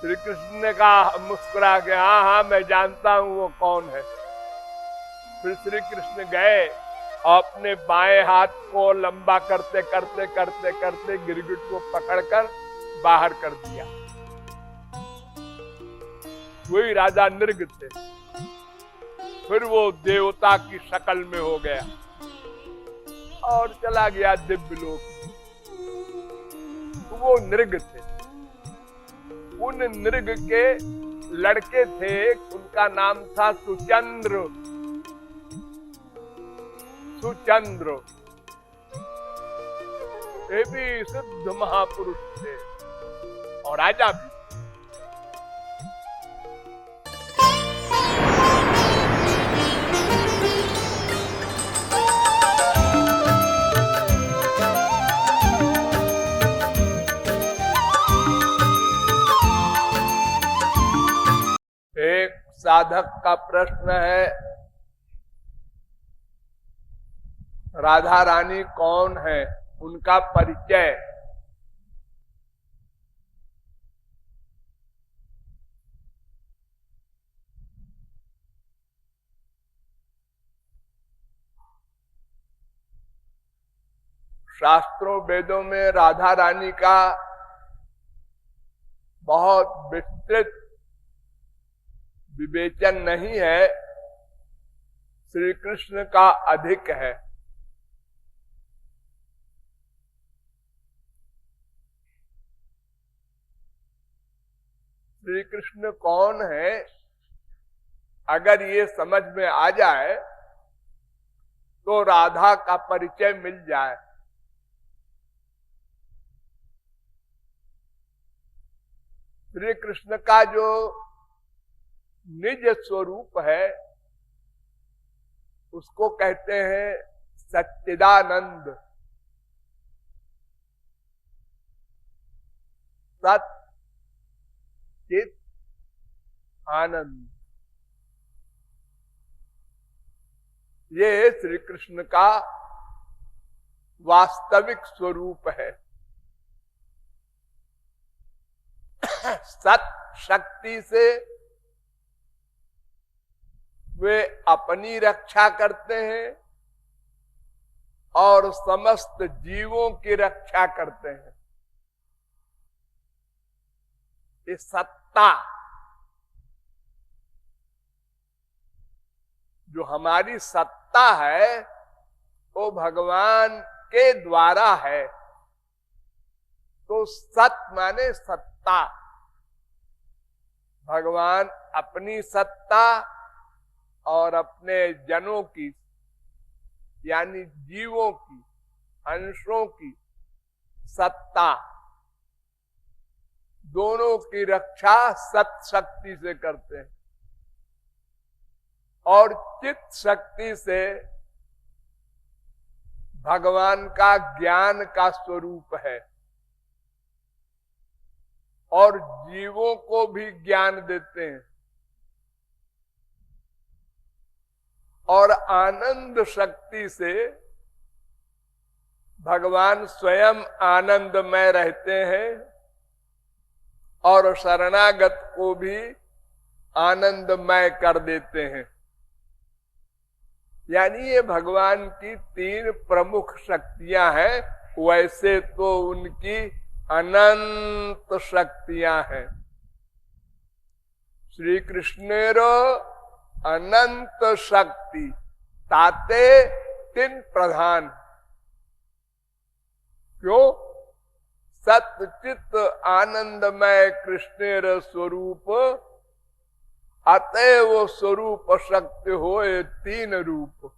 श्री कृष्ण ने कहा मुस्कुरा के, हाँ हाँ मैं जानता हूं वो कौन है। फिर श्री कृष्ण गए और अपने बाएं हाथ को लंबा करते करते करते करते गिरगिट को पकड़कर बाहर कर दिया। वही राजा नृग थे। फिर वो देवता की शक्ल में हो गया और चला गया दिव्य लोक। वो नृग थे। उन नृग के लड़के थे, उनका नाम था सुचंद्र। सुचंद्र ये भी सिद्ध महापुरुष थे और राजा भी। एक साधक का प्रश्न है, राधा रानी कौन है, उनका परिचय। शास्त्रों वेदों में राधा रानी का बहुत विस्तृत विवेचन नहीं है, श्री कृष्ण का अधिक है। श्री कृष्ण कौन है अगर ये समझ में आ जाए तो राधा का परिचय मिल जाए। श्री कृष्ण का जो निज स्वरूप है उसको कहते हैं सच्चिदानंद। सत चित आनंद, ये श्री कृष्ण का वास्तविक स्वरूप है। सत शक्ति से वे अपनी रक्षा करते हैं और समस्त जीवों की रक्षा करते हैं। ये सत्ता जो हमारी सत्ता है वो भगवान के द्वारा है। तो सत माने सत्ता। भगवान अपनी सत्ता और अपने जनों की यानी जीवों की, अंशों की सत्ता, दोनों की रक्षा सत शक्ति से करते हैं और चित्त शक्ति से भगवान का ज्ञान का स्वरूप है और जीवों को भी ज्ञान देते हैं। और आनंद शक्ति से भगवान स्वयं आनंदमय रहते हैं और शरणागत को भी आनंदमय कर देते हैं। यानी ये भगवान की तीन प्रमुख शक्तियां हैं। वैसे तो उनकी अनंत शक्तियां हैं। श्री कृष्णेरो अनंत शक्ति ताते तीन प्रधान। क्यों? सत्चित आनंदमय कृष्णेर स्वरूप अतएव स्वरूप शक्ति होए तीन रूप।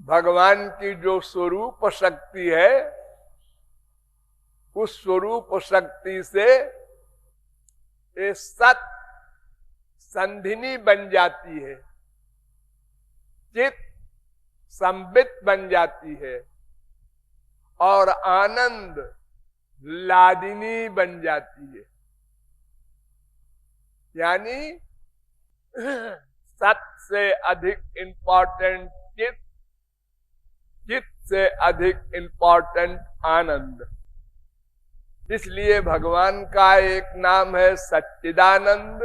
भगवान की जो स्वरूप शक्ति है उस स्वरूप शक्ति से ये सत संधिनी बन जाती है, चित संबित बन जाती है और आनंद लादिनी बन जाती है। यानी सत से अधिक इंपॉर्टेंट चित, चित से अधिक इंपॉर्टेंट आनंद। इसलिए भगवान का एक नाम है सच्चिदानंद,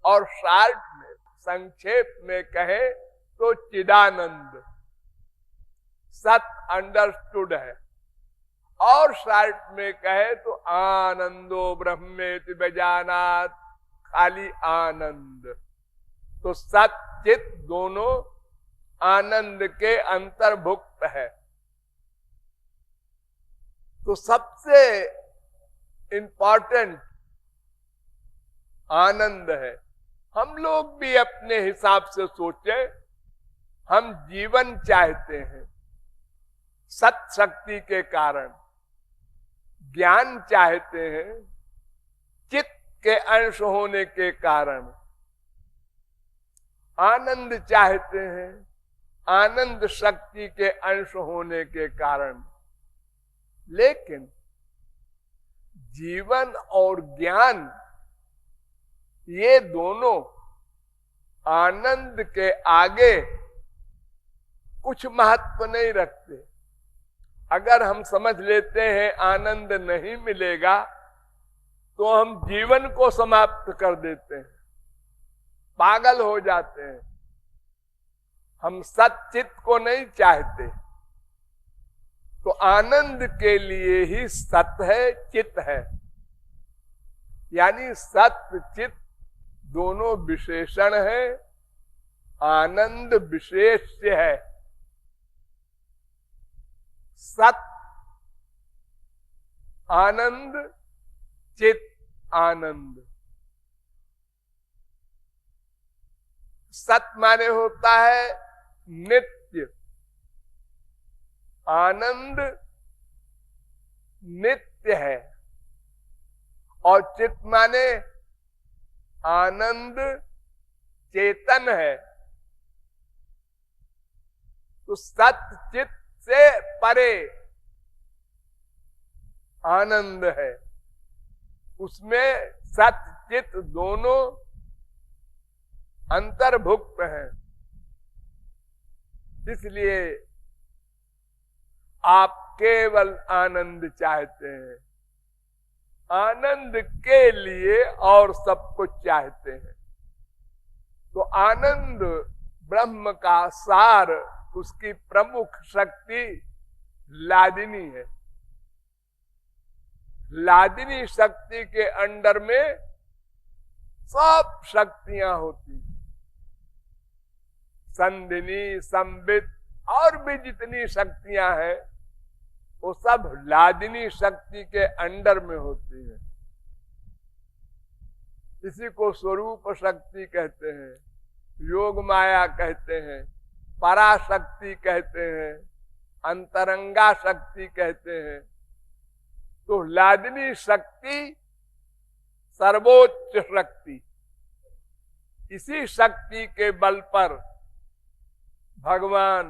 और शार्ट में संक्षेप में कहे तो चिदानंद। सत अंडरस्टूड है, और शार्ट में कहे तो आनंदो ब्रह्मेति बेजानात, खाली आनंद। तो सत चित दोनों आनंद के अंतर्भुक्त है। तो सबसे इंपॉर्टेंट आनंद है। हम लोग भी अपने हिसाब से सोचें, हम जीवन चाहते हैं सत शक्ति के कारण, ज्ञान चाहते हैं चित्त के अंश होने के कारण, आनंद चाहते हैं आनंद शक्ति के अंश होने के कारण। लेकिन जीवन और ज्ञान ये दोनों आनंद के आगे कुछ महत्व नहीं रखते। अगर हम समझ लेते हैं आनंद नहीं मिलेगा तो हम जीवन को समाप्त कर देते हैं, पागल हो जाते हैं। हम सच्चित को नहीं चाहते। तो आनंद के लिए ही सत है, चित है। यानी सत चित दोनों विशेषण है, आनंद विशेष्य है। सत आनंद, चित आनंद। सत माने होता है नित्य, आनंद नित्य है, और चित माने आनंद चेतन है। तो सत चित से परे आनंद है, उसमें सत चित दोनों अंतर्भुक्त हैं। इसलिए आप केवल आनंद चाहते हैं, आनंद के लिए और सब कुछ चाहते हैं। तो आनंद ब्रह्म का सार, उसकी प्रमुख शक्ति लादिनी है। लादिनी शक्ति के अंडर में सब शक्तियां होती हैं। संधिनी, संबित और भी जितनी शक्तियां हैं वो सब लादिनी शक्ति के अंडर में होती है। इसी को स्वरूप शक्ति कहते हैं, योग माया कहते हैं, पराशक्ति कहते हैं, अंतरंगा शक्ति कहते हैं। तो लादिनी शक्ति सर्वोच्च शक्ति, इसी शक्ति के बल पर भगवान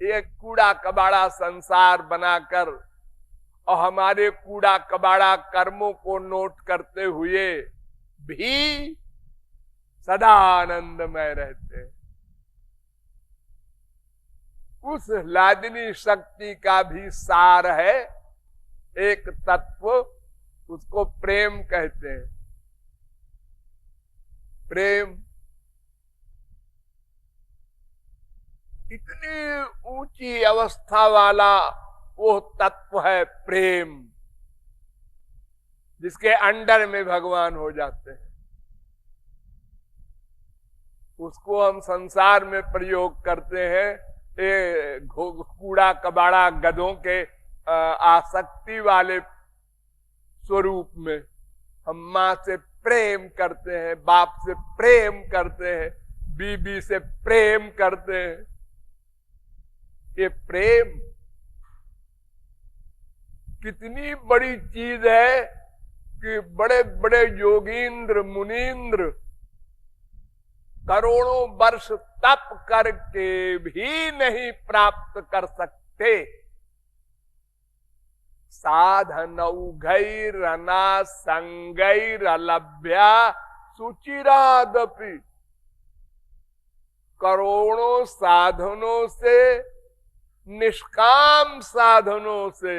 एक कूड़ा कबाड़ा संसार बनाकर और हमारे कूड़ा कबाड़ा कर्मों को नोट करते हुए भी सदा आनंदमय रहते हैं। उस लादिनी शक्ति का भी सार है एक तत्व, उसको प्रेम कहते हैं। प्रेम इतनी ऊंची अवस्था वाला वो तत्व है प्रेम, जिसके अंडर में भगवान हो जाते हैं। उसको हम संसार में प्रयोग करते हैं कूड़ा कबाड़ा गधों के आसक्ति वाले स्वरूप में। हम माँ से प्रेम करते हैं, बाप से प्रेम करते हैं, बीबी से प्रेम करते हैं। ये प्रेम कितनी बड़ी चीज है कि बड़े बड़े योगींद्र मुनींद्र करोड़ों वर्ष तप करके भी नहीं प्राप्त कर सकते। साधनौघैरना संगैरलभ्या सुचिरादपि, करोड़ों साधनों से, निष्काम साधनों से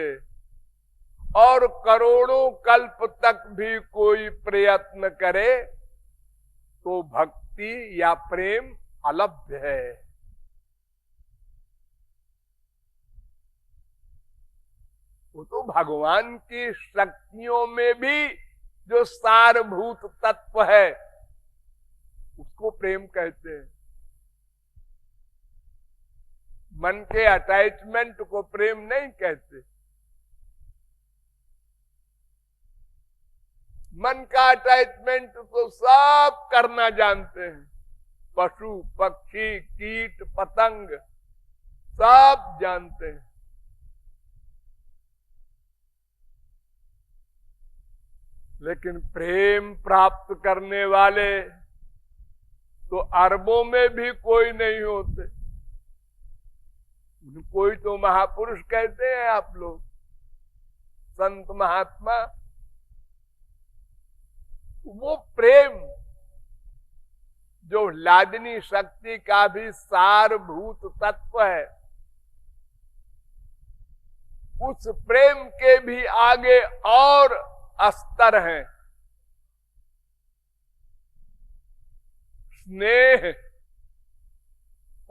और करोड़ों कल्प तक भी कोई प्रयत्न करे तो भक्ति या प्रेम अलभ्य है। वो तो भगवान की शक्तियों में भी जो सारभूत तत्व है उसको प्रेम कहते हैं। मन के अटैचमेंट को प्रेम नहीं कहते। मन का अटैचमेंट तो सब करना जानते हैं, पशु पक्षी कीट पतंग सब जानते हैं। लेकिन प्रेम प्राप्त करने वाले तो अरबों में भी कोई नहीं होते। कोई तो महापुरुष कहते हैं आप लोग, संत महात्मा। वो प्रेम जो लादनी शक्ति का भी सारभूत तत्व है, उस प्रेम के भी आगे और स्तर हैं। स्नेह,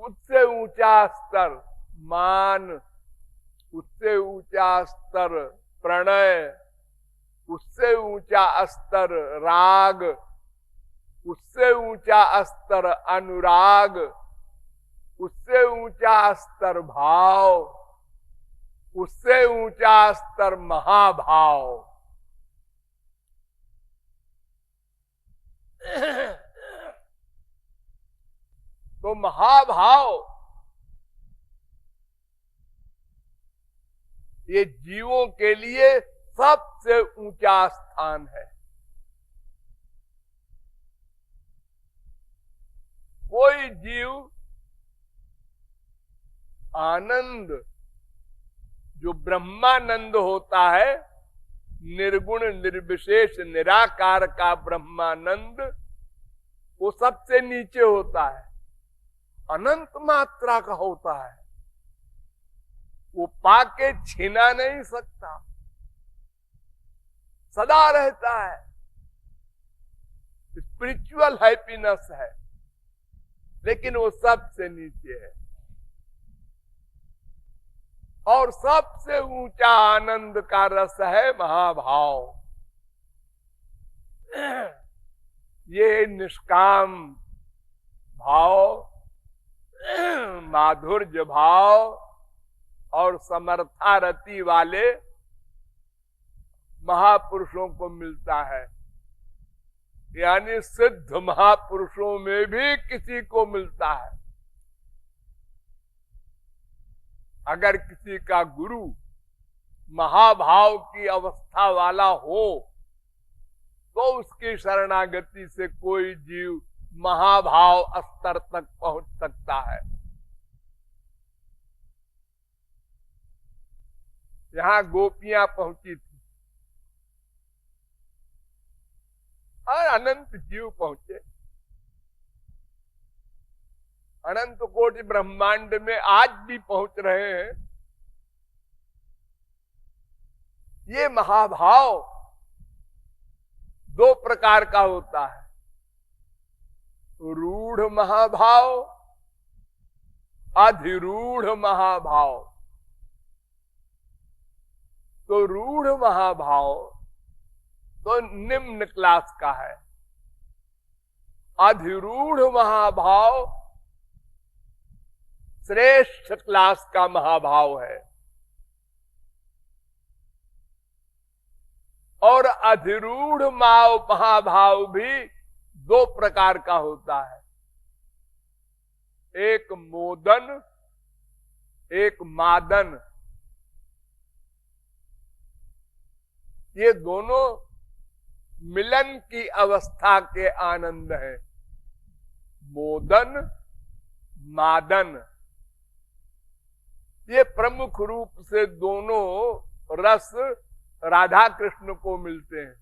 उससे ऊंचा स्तर मान, उससे ऊंचा स्तर प्रणय, उससे ऊंचा स्तर राग, उससे ऊंचा स्तर अनुराग, उससे ऊंचा स्तर भाव, उससे ऊंचा स्तर महाभाव। तो महाभाव ये जीवों के लिए सबसे ऊंचा स्थान है। कोई जीव आनंद जो ब्रह्मानंद होता है, निर्गुण निर्विशेष निराकार का ब्रह्मानंद, वो सबसे नीचे होता है, अनंत मात्रा का होता है। वो पाके छीना नहीं सकता, सदा रहता है। स्पिरिचुअल हैप्पीनेस है, लेकिन वो सबसे नीचे है। और सबसे ऊंचा आनंद का रस है महाभाव। ये निष्काम भाव, माधुर्य भाव और समर्थारति वाले महापुरुषों को मिलता है। यानी सिद्ध महापुरुषों में भी किसी को मिलता है। अगर किसी का गुरु महाभाव की अवस्था वाला हो तो उसकी शरणागति से कोई जीव महाभाव स्तर तक पहुंच सकता है। यहां गोपियां पहुंची थी और अनंत जीव पहुंचे। अनंत कोटि ब्रह्मांड में आज भी पहुंच रहे हैं। ये महाभाव दो प्रकार का होता है, रूढ़ महाभाव, अधिरूढ़ महाभाव। तो रूढ़ महाभाव तो निम्न क्लास का है, अधिरूढ़ महाभाव श्रेष्ठ क्लास का महाभाव है। और अधिरूढ़ महाभाव भी दो प्रकार का होता है, एक मोदन, एक मादन। ये दोनों मिलन की अवस्था के आनंद है। मोदन मादन, ये प्रमुख रूप से दोनों रस राधा कृष्ण को मिलते हैं।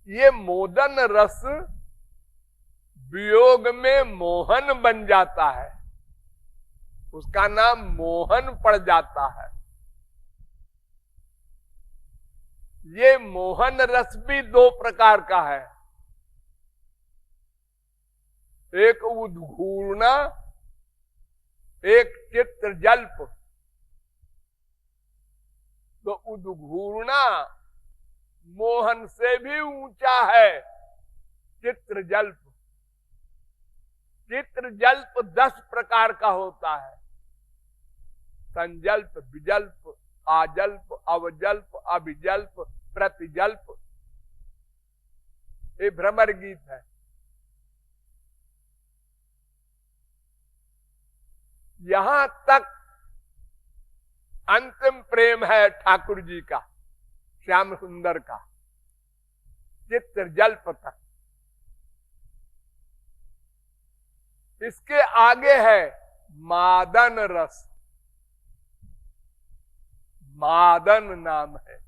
ये मोदन रस वियोग में मोहन बन जाता है, उसका नाम मोहन पड़ जाता है। ये मोहन रस भी दो प्रकार का है, एक उद्घूर्णा, एक चित्रजल्प। तो उद्घूर्णा मोहन से भी ऊंचा है चित्रजल्प। चित्रजल्प 10 प्रकार का होता है, संजल्प, विजल्प, आजल्प, अवजल्प, अभिजल्प, प्रतिजल्प। ये भ्रमर गीत है। यहां तक अंतिम प्रेम है ठाकुर जी का, श्याम सुंदर का, चित्रजल्प तक। इसके आगे है मादन रस। मादन नाम है,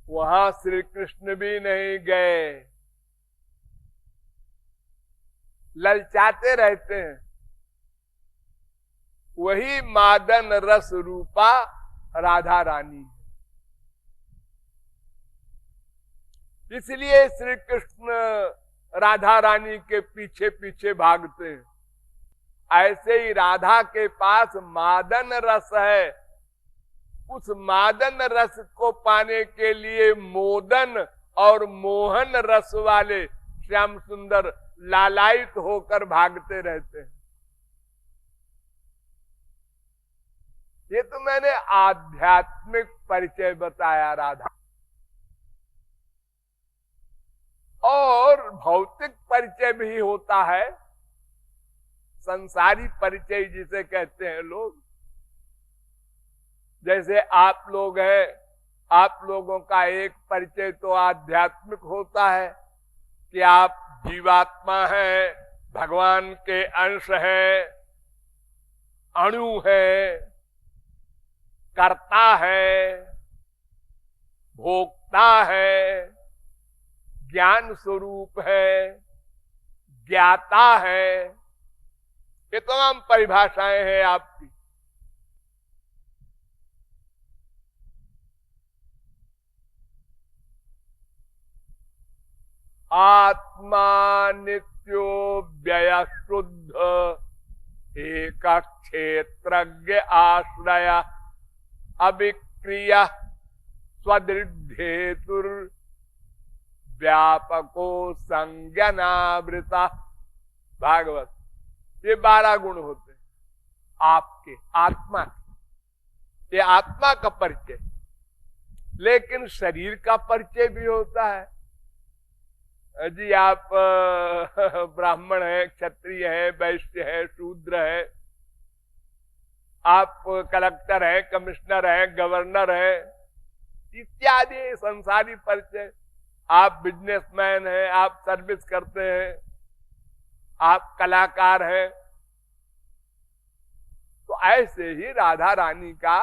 वहां श्री कृष्ण भी नहीं गए, ललचाते रहते हैं। वही मादन रस रूपा राधा रानी है। इसलिए श्री कृष्ण राधा रानी के पीछे पीछे भागते हैं। ऐसे ही राधा के पास मादन रस है। उस मादन रस को पाने के लिए मोदन और मोहन रस वाले श्याम सुंदर लालायित होकर भागते रहते हैं। ये तो मैंने आध्यात्मिक परिचय बताया राधा, और भौतिक परिचय भी होता है, संसारी परिचय जिसे कहते हैं लोग। जैसे आप लोग हैं, आप लोगों का एक परिचय तो आध्यात्मिक होता है कि आप जीवात्मा हैं, भगवान के अंश हैं, अणु है, कर्ता है, भोक्ता है, ज्ञान स्वरूप है, ज्ञाता है। ये तमाम परिभाषाएं हैं आपकी। आत्मा नित्यो व्यय शुद्ध एक क्षेत्रज्ञ आश्रय अभिक्रिय स्वदृढ़ेतुर व्यापको संज्ञानावृता। भागवत। ये 12 गुण होते हैं आपके, आत्मा के। ये आत्मा का परिचय। लेकिन शरीर का परिचय भी होता है। जी आप ब्राह्मण हैं, क्षत्रिय हैं, वैश्य हैं, शूद्र हैं, आप कलेक्टर हैं, कमिश्नर हैं, गवर्नर हैं, इत्यादि संसारी परिचय। आप बिजनेसमैन हैं, आप सर्विस करते हैं, आप कलाकार हैं। तो ऐसे ही राधा रानी का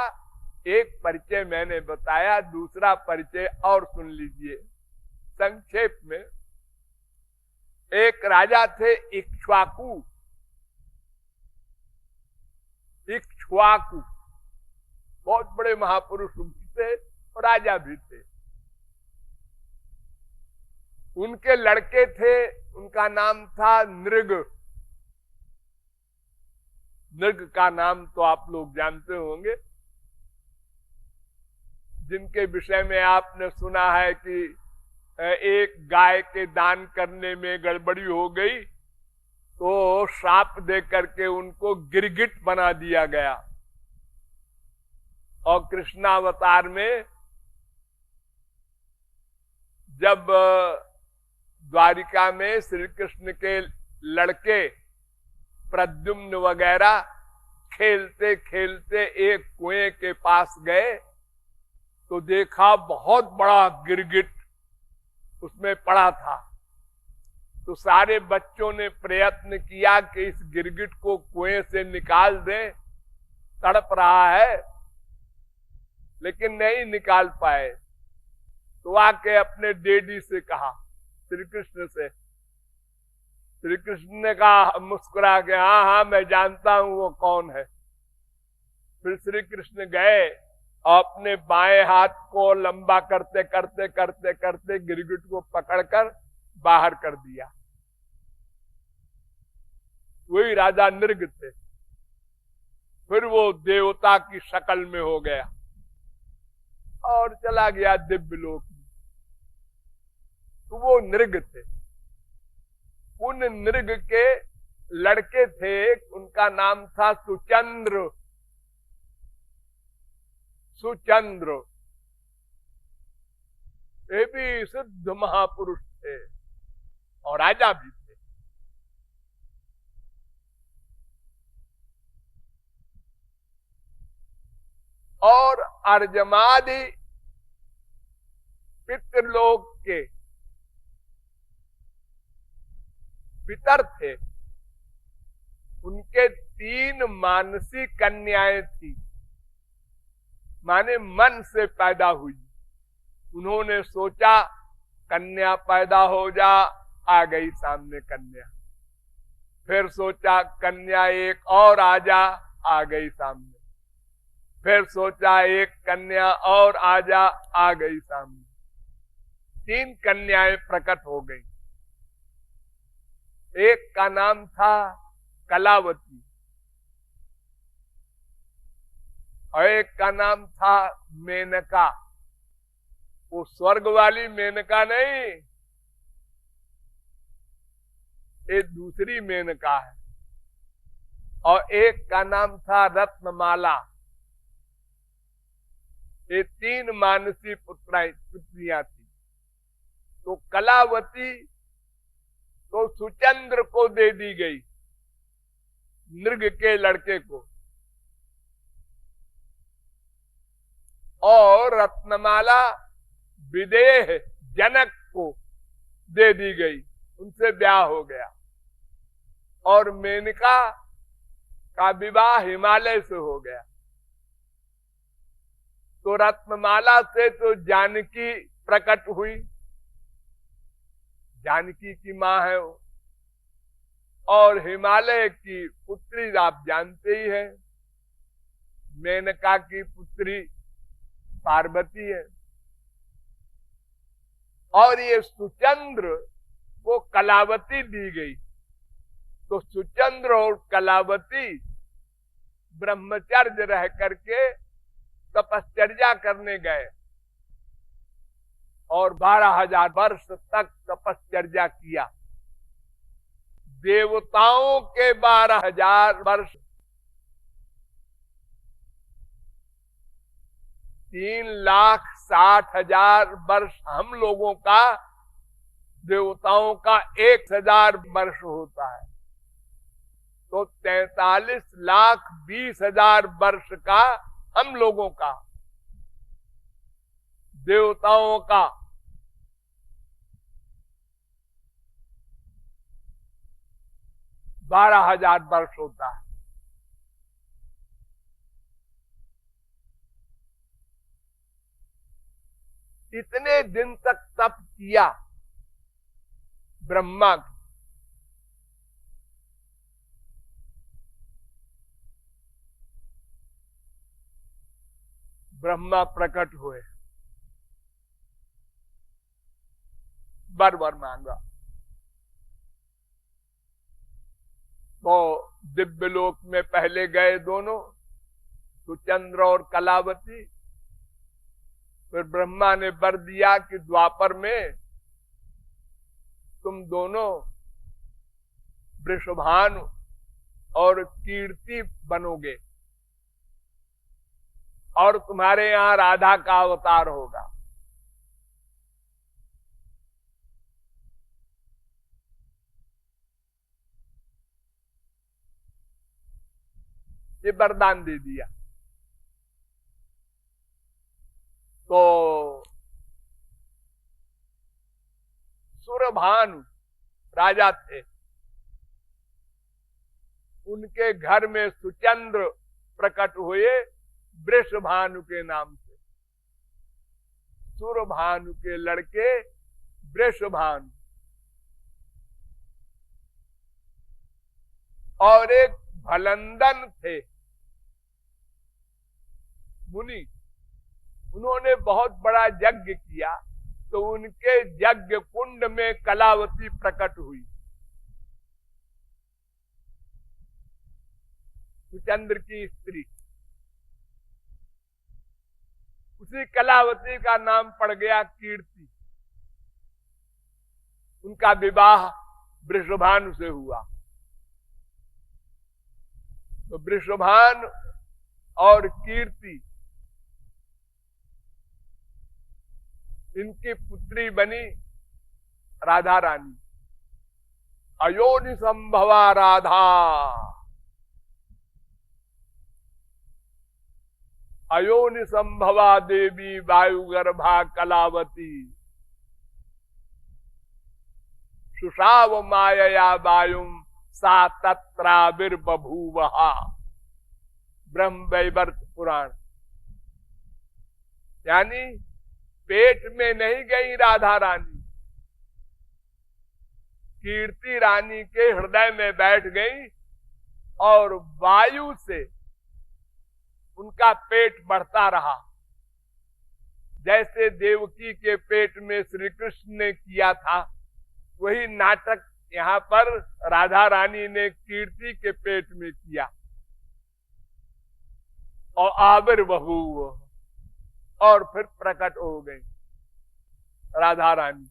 एक परिचय मैंने बताया। दूसरा परिचय और सुन लीजिए संक्षेप में। एक राजा थे इक्ष्वाकु। इक्ष्वाकु बहुत बड़े महापुरुष भी थे और राजा भी थे। उनके लड़के थे, उनका नाम था नृग। नृग का नाम तो आप लोग जानते होंगे, जिनके विषय में आपने सुना है कि एक गाय के दान करने में गड़बड़ी हो गई तो श्राप दे करके उनको गिरगिट बना दिया गया। और कृष्णावतार में जब द्वारिका में श्री कृष्ण के लड़के प्रद्युम्न वगैरह खेलते खेलते एक कुएं के पास गए तो देखा बहुत बड़ा गिरगिट उसमें पड़ा था। तो सारे बच्चों ने प्रयत्न किया कि इस गिरगिट को कुएं से निकाल दें, तड़प रहा है, लेकिन नहीं निकाल पाए। तो आके अपने डैडी से कहा, श्री कृष्ण से, श्री कृष्ण ने कहा मुस्कुरा के, हाँ हाँ मैं जानता हूं वो कौन है। फिर श्री कृष्ण गए, अपने बाएं हाथ को लंबा करते करते करते करते गिरगिट को पकड़कर बाहर कर दिया। वही राजा नृग थे। फिर वो देवता की शक्ल में हो गया और चला गया दिव्य लोक में। तो वो नृग थे। उन नृग के लड़के थे, उनका नाम था सुचंद्र। सुचंद्र ये भी सिद्ध महापुरुष थे और राजा भी थे। और अर्जमादि पितृलोक के पितर थे। उनके 3 मानसी कन्याएं थी, माने मन से पैदा हुई। उन्होंने सोचा कन्या पैदा हो जा, आ गई सामने कन्या। फिर सोचा कन्या एक और आ जा, आ गई सामने। फिर सोचा एक कन्या और आ जा, आ गई सामने। 3 कन्याएं प्रकट हो गई। एक का नाम था कलावती और एक का नाम था मेनका। वो स्वर्ग वाली मेनका नहीं, ये दूसरी मेनका है। और एक का नाम था रत्नमाला। ये 3 मानसी पुत्रियां थी। तो कलावती तो सुचंद्र को दे दी गई, नृग के लड़के को, और रत्नमाला विदेह जनक को दे दी गई, उनसे ब्याह हो गया। और मेनका का विवाह हिमालय से हो गया। तो रत्नमाला से तो जानकी प्रकट हुई, जानकी की मां है वो। और हिमालय की पुत्री आप जानते ही हैं, मेनका की पुत्री पार्वती है। और ये सुचंद्र को कलावती दी गई। तो सुचंद्र और कलावती ब्रह्मचर्य रह करके तपश्चर्या करने गए और 12,000 वर्ष तक तपश्चर्या किया। देवताओं के 12,000 वर्ष, 3,60,000 वर्ष हम लोगों का, देवताओं का 1,000 वर्ष होता है। तो 43,20,000 वर्ष का हम लोगों का, देवताओं का 12,000 वर्ष होता है। इतने दिन तक तप किया ब्रह्मा। ब्रह्मा प्रकट हुए, वर मांगा। तो दिव्यलोक में पहले गए दोनों, सुचंद्र और कलावती। फिर ब्रह्मा ने वर दिया कि द्वापर में तुम दोनों वृषभानु और कीर्ति बनोगे और तुम्हारे यहां राधा का अवतार होगा। ये वरदान दे दिया। तो सुरभानु राजा थे, उनके घर में सुचंद्र प्रकट हुए वृषभानु के नाम से। सुरभानु के लड़के वृषभानु। और एक भलंदन थे मुनि, उन्होंने बहुत बड़ा यज्ञ किया, तो उनके यज्ञ कुंड में कलावती प्रकट हुई। चंद्र की स्त्री, उसी कलावती का नाम पड़ गया कीर्ति। उनका विवाह वृषभानु से हुआ। तो वृषभानु और कीर्ति, इनकी पुत्री बनी राधा रानी। अयोनि संभवा राधा, अयोनि संभवा देवी वायुगर्भा कलावती, सुषाव मायया वायुम सा तत्राविर्बभूवहा। ब्रह्म वैवर्त पुराण। यानी पेट में नहीं गई राधा रानी, कीर्ति रानी के हृदय में बैठ गई और वायु से उनका पेट बढ़ता रहा। जैसे देवकी के पेट में श्री कृष्ण ने किया था, वही नाटक यहाँ पर राधा रानी ने कीर्ति के पेट में किया। और आविर्बभूव, और फिर प्रकट हो गई राधा रानी।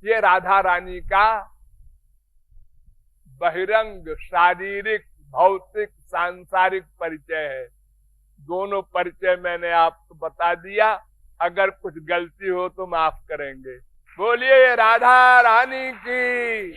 ये राधा रानी का बहिरंग शारीरिक भौतिक सांसारिक परिचय है। दोनों परिचय मैंने आपको बता दिया। अगर कुछ गलती हो तो माफ करेंगे। बोलिए राधा रानी की।